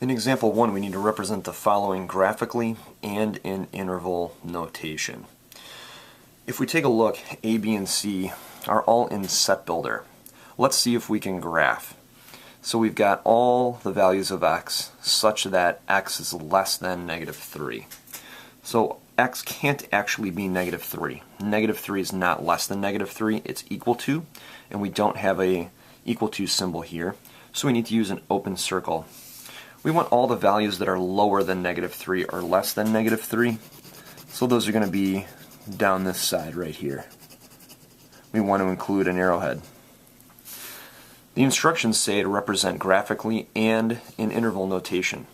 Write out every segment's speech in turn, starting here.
In example 1, we need to represent the following graphically and in interval notation. If we take a look, A, B, and C are all in Set Builder. Let's see if we can graph. So we've got all the values of x such that x is less than -3. So x can't actually be -3. -3 is not less than -3, it's equal to, and we don't have a equal to symbol here, so we need to use an open circle. We want all the values that are lower than -3 or less than -3, so those are going to be down this side right here. We want to include an arrowhead. The instructions say to represent graphically and in interval notation.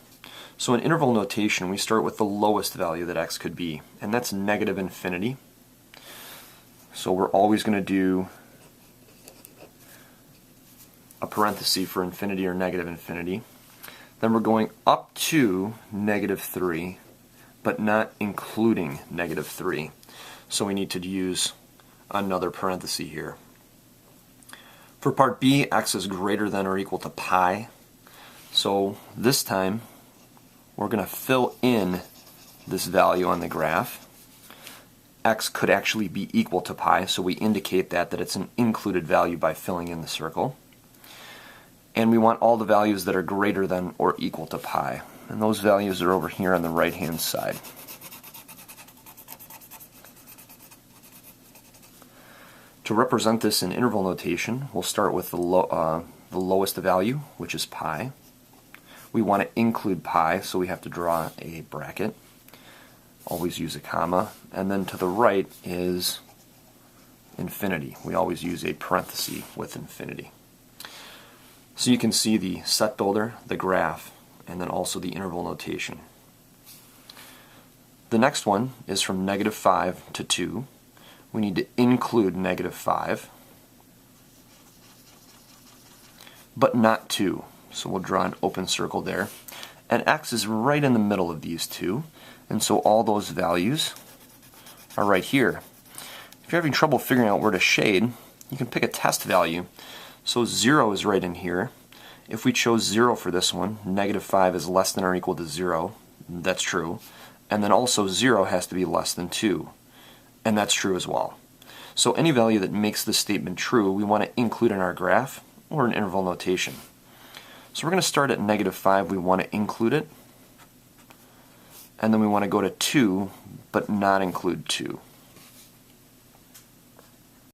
So in interval notation, we start with the lowest value that x could be, and that's -infinity. So we're always going to do a parenthesis for infinity or -infinity. Then we're going up to -3, but not including -3. So we need to use another parenthesis here. For part B, x is greater than or equal to pi. So this time, we're going to fill in this value on the graph. X could actually be equal to pi, so we indicate that it's an included value by filling in the circle. And we want all the values that are greater than or equal to pi. And those values are over here on the right-hand side. To represent this in interval notation, we'll start with the lowest value, which is pi. We want to include pi, so we have to draw a bracket. Always use a comma. And then to the right is infinity. We always use a parenthesis with infinity. So you can see the set builder, the graph, and then also the interval notation. The next one is from -5 to 2. We need to include -5, but not 2. So we'll draw an open circle there. And x is right in the middle of these two, and so all those values are right here. If you're having trouble figuring out where to shade, you can pick a test value. So 0 is right in here. If we chose 0 for this one, -5 is less than or equal to 0. That's true. And then also 0 has to be less than 2. And that's true as well. So any value that makes this statement true, we want to include in our graph or in interval notation. So we're going to start at -5, we want to include it. And then we want to go to 2, but not include 2.